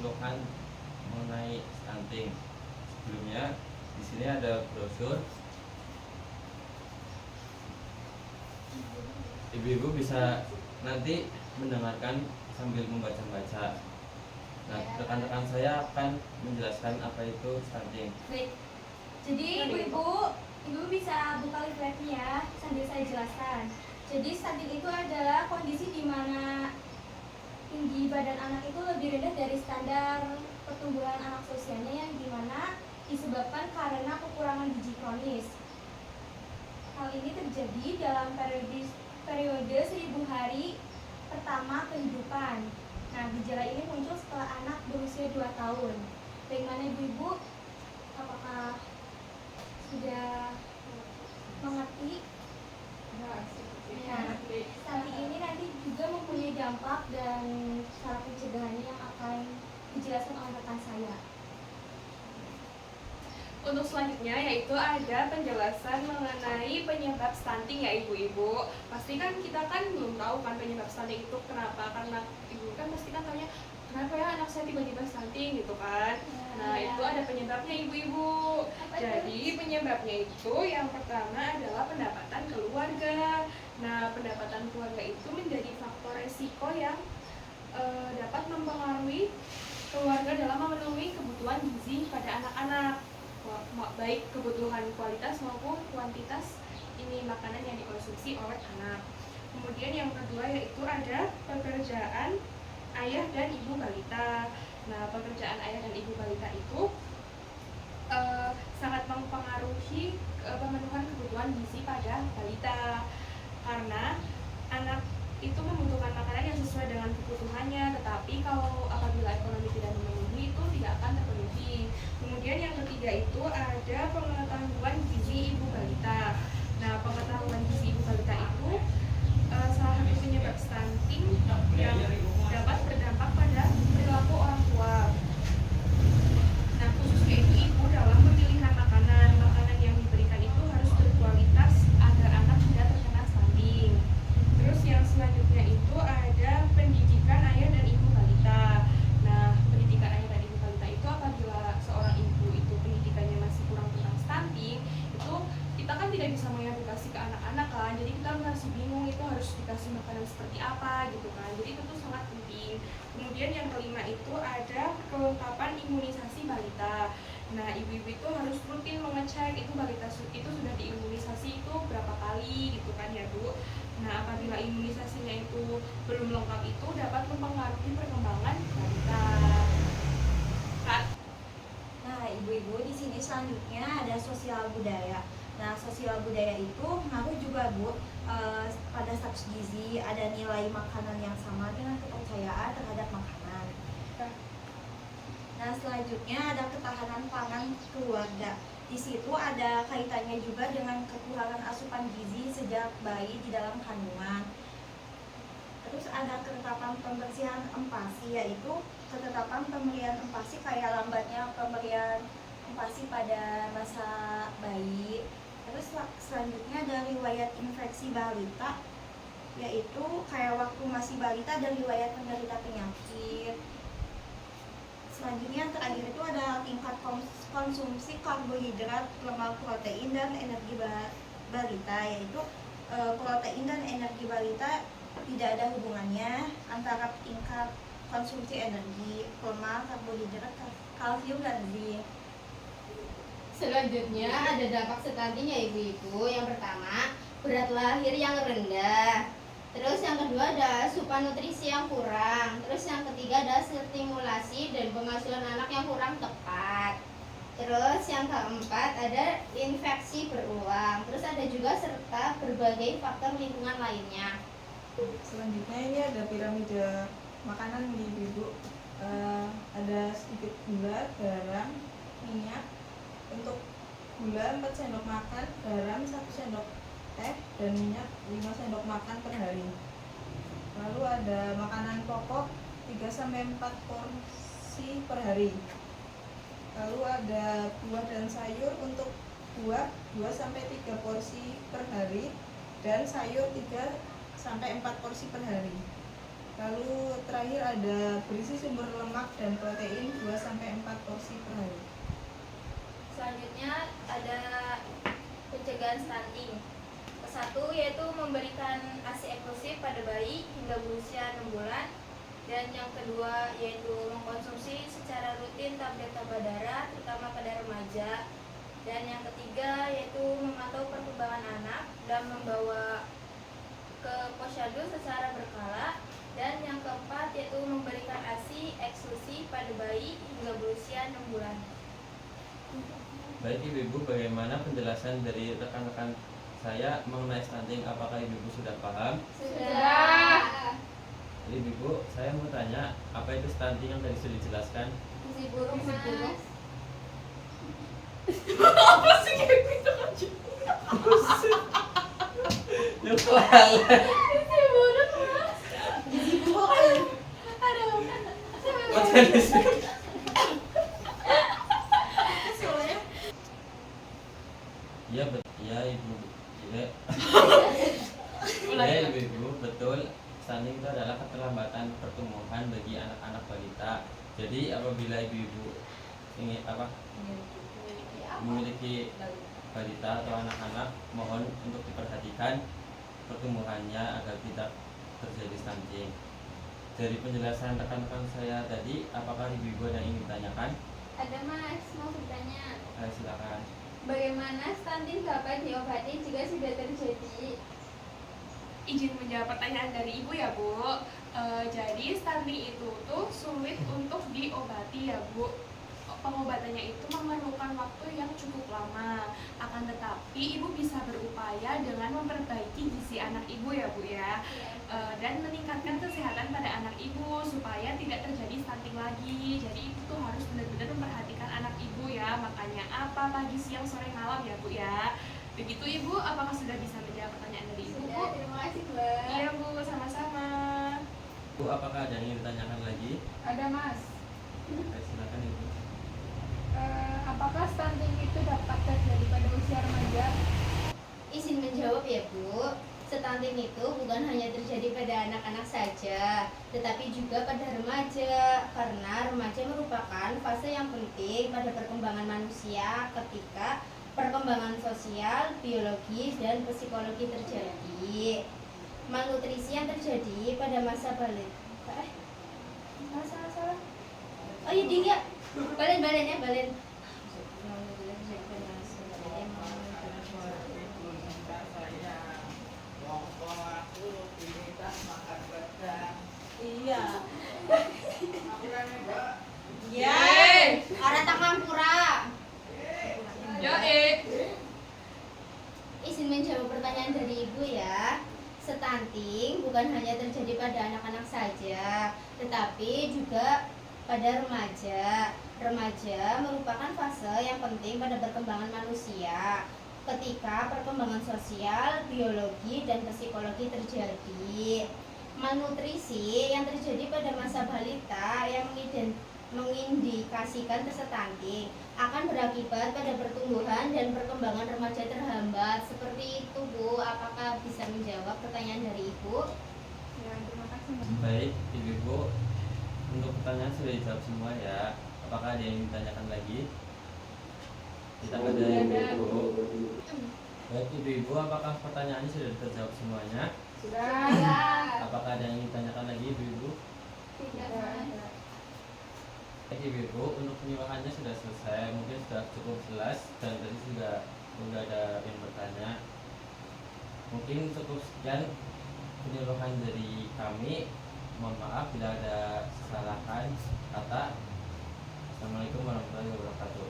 kebutuhan mengenai stunting. Sebelumnya di sini ada brosur. Ibu-ibu bisa nanti mendengarkan sambil membaca-baca. Nah, rekan-rekan saya akan menjelaskan apa itu stunting. Baik. Jadi ibu-ibu bisa buka leafletnya ya sambil saya jelaskan. Jadi stunting itu adalah kondisi di mana tinggi badan anak itu lebih rendah dari standar pertumbuhan anak seusianya yang dimana disebabkan karena kekurangan gizi kronis. Hal ini terjadi dalam periode 1000 hari pertama kehidupan. Nah, gejala ini muncul setelah anak berusia 2 tahun. Bagaimana ibu-ibu? Apakah sudah mengerti? Nah, stunting ini nanti juga mempunyai dampak dan cara pencegahannya yang akan dijelaskan oleh rekan saya. Untuk selanjutnya yaitu ada penjelasan mengenai penyebab stunting ya ibu-ibu. Pasti kan kita kan belum tahu kan penyebab stunting itu kenapa, karena ibu kan pasti kan taunya kenapa ya anak saya tiba-tiba stunting gitu kan. Nah itu ada penyebabnya ibu-ibu. Jadi penyebabnya itu yang pertama adalah pendapatan keluarga. Nah pendapatan keluarga itu menjadi faktor resiko yang dapat mempengaruhi keluarga dalam memenuhi kebutuhan gizi pada anak-anak, baik kebutuhan kualitas maupun kuantitas ini makanan yang dikonsumsi oleh anak. Kemudian yang kedua yaitu ada pekerjaan ayah dan ibu balita. Nah, pekerjaan ayah dan ibu balita itu sangat mempengaruhi pemenuhan kebutuhan gizi pada balita, karena anak itu membutuhkan makanan yang sesuai dengan kebutuhannya, tetapi kalau apabila ekonomi tidak memenuhi itu tidak akan terpenuhi. Kemudian yang ketiga itu ada pengetahuan gizi ibu balita. Nah, pengetahuan gizi ibu balita itu salah satu penyebab stunting yang dapat berdampak pada perilaku orang tua. Nah, khususnya itu ibu dalam pemilihan makanan yang diberikan itu harus berkualitas agar anak tidak terkena stunting. Terus yang selanjutnya itu ada pendidikan ayah dan ibu balita. Nah, pendidikan ayah dan ibu balita itu apabila seorang ibu itu pendidikannya masih kurang tentang stunting, itu kita kan tidak bisa mengedukasi ke anak-anak kan. Jadi kita masih bingung itu harus dikasih makanan seperti apa gitu kan. Jadi itu tuh sangat penting. Kemudian yang kelima itu ada kelengkapan imunisasi balita. Nah, ibu-ibu itu harus rutin mengecek itu balita itu sudah diimunisasi itu berapa kali gitu kan ya Bu. Nah, apabila imunisasinya itu belum lengkap itu dapat mempengaruhi perkembangan balita. Kak. Nah, ibu-ibu di sini selanjutnya ada sosial budaya. Nah, sosial budaya itu ngaruh juga Bu pada status gizi, ada nilai makanan yang sama dengan kepercayaan terhadap makanan. Nah, selanjutnya ada ketahanan pangan keluarga. Di situ ada kaitannya juga dengan kekurangan asupan gizi sejak bayi di dalam kandungan. Terus ada ketetapan pembersihan empasi, yaitu ketetapan pemberian empasi kayak lambatnya pemberian empasi pada masa bayi. Terus selanjutnya ada riwayat infeksi balita, yaitu kayak waktu masih balita ada riwayat menderita penyakit. Selanjutnya terakhir itu ada tingkat konsumsi karbohidrat, lemak, protein, dan energi balita, yaitu protein dan energi balita tidak ada hubungannya antara tingkat konsumsi energi, lemak, karbohidrat, kalsium, dan zinc. Selanjutnya ada dampak stunting ya ibu-ibu. Yang pertama, berat lahir yang rendah. Terus yang kedua ada asupan nutrisi yang kurang. Terus yang ketiga ada stimulasi dan pengasuhan anak yang kurang tepat. Terus yang keempat ada infeksi berulang. Terus ada juga serta berbagai faktor lingkungan lainnya. Selanjutnya ini ada piramida makanan nih ibu-ibu. Ada sedikit gula, garam, minyak. Untuk gula 4 sendok makan, garam 1 sendok teh, dan minyak 5 sendok makan per hari. Lalu ada makanan pokok 3-4 porsi per hari. Lalu ada buah dan sayur. Untuk buah 2-3 porsi per hari, dan sayur 3-4 porsi per hari. Lalu terakhir ada berisi sumber lemak dan protein 2-4 porsi per hari. Selanjutnya ada pencegahan stunting. Satu yaitu memberikan ASI eksklusif pada bayi hingga berusia 6 bulan. Dan yang kedua yaitu mengkonsumsi secara rutin tablet tambah darah terutama pada remaja. Dan yang ketiga yaitu memantau perkembangan anak dan membawa ke posyandu secara berkala. Dan yang keempat yaitu memberikan ASI eksklusif pada bayi hingga berusia 6 bulan. Baik Ibu-ibu, bagaimana penjelasan dari rekan-rekan saya mengenai stunting? Apakah Ibu-ibu sudah paham? Sudah. Ibu-ibu, saya mau tanya, apa itu stunting yang tadi sudah dijelaskan? Gizi buruk, Mas. Apa sih kayak gitu kan? Gizi buruk, Mas. Gizi buruk. Ya Ibu, ya Ibu-ibu, betul. Stunting itu adalah keterlambatan pertumbuhan bagi anak-anak balita. Jadi apabila ibu-ibu ingin memiliki balita atau anak-anak, mohon untuk diperhatikan pertumbuhannya agar tidak terjadi stunting. Dari penjelasan rekan-rekan saya tadi, apakah ibu-ibu ada yang ingin ditanyakan? Ada Mas, mau bertanya. Silakan. Bagaimana stunting dapat diobati jika sudah terjadi? Izin menjawab pertanyaan dari Ibu ya Bu. Jadi stunting itu tuh sulit untuk diobati ya Bu. Pengobatannya itu memerlukan waktu yang cukup lama. Akan tetapi Ibu bisa berupaya dengan memperbaiki gizi anak Ibu ya Bu ya. Dan meningkatkan kesehatan pada anak Ibu supaya tidak terjadi stunting lagi. Jadi Ibu tuh harus benar-benar memperhatikan anak Ibu ya. Makanya apa pagi, siang, sore, malam ya Bu ya. Begitu Ibu, apakah sudah bisa menjawab pertanyaan dari Ibu? Sudah, terima kasih Mbak. Iya Bu, sama-sama. Bu, apakah ada yang ingin ditanyakan lagi? Ada Mas. Silakan Ibu. Apakah stunting itu dapat terjadi pada usia remaja? Izin menjawab ya Bu. Stunting itu bukan hanya terjadi pada anak-anak saja, tetapi juga pada remaja. Karena remaja merupakan fase yang penting pada perkembangan manusia ketika perkembangan sosial, biologi, dan psikologi terjadi. Malnutrisi yang terjadi pada masa balita. Salah. Oh iya ding ya. Balen ya, balen. Iya. Yeay. Orang Tangampura. Izin menjawab pertanyaan dari Ibu ya. Stunting bukan hanya terjadi pada anak-anak saja, tetapi juga pada remaja. Remaja merupakan fase yang penting pada perkembangan manusia ketika perkembangan sosial, biologi, dan psikologi terjadi. Malnutrisi yang terjadi pada masa balita yang mengindikasikan stunting akan berakibat pada pertumbuhan dan perkembangan remaja terhambat. Seperti itu Bu, apakah bisa menjawab pertanyaan dari Ibu? Ya, terima kasih Mas. Baik Ibu-ibu, untuk pertanyaan sudah dijawab semua ya. Apakah ada yang ditanyakan lagi? Tidak ada Ibu-ibu. Baik Ibu-ibu, apakah pertanyaannya sudah terjawab semuanya? Sudah. Apakah ada yang ingin ditanyakan lagi Ibu-ibu? Tidak Mas. Baik Ibu-ibu, untuk penyuluhannya sudah selesai. Mungkin sudah cukup jelas dan tadi sudah ada yang bertanya. Mungkin cukup sekian penyuluhan dari kami. Mohon maaf bila ada kesalahan kata. Assalamualaikum warahmatullahi wabarakatuh.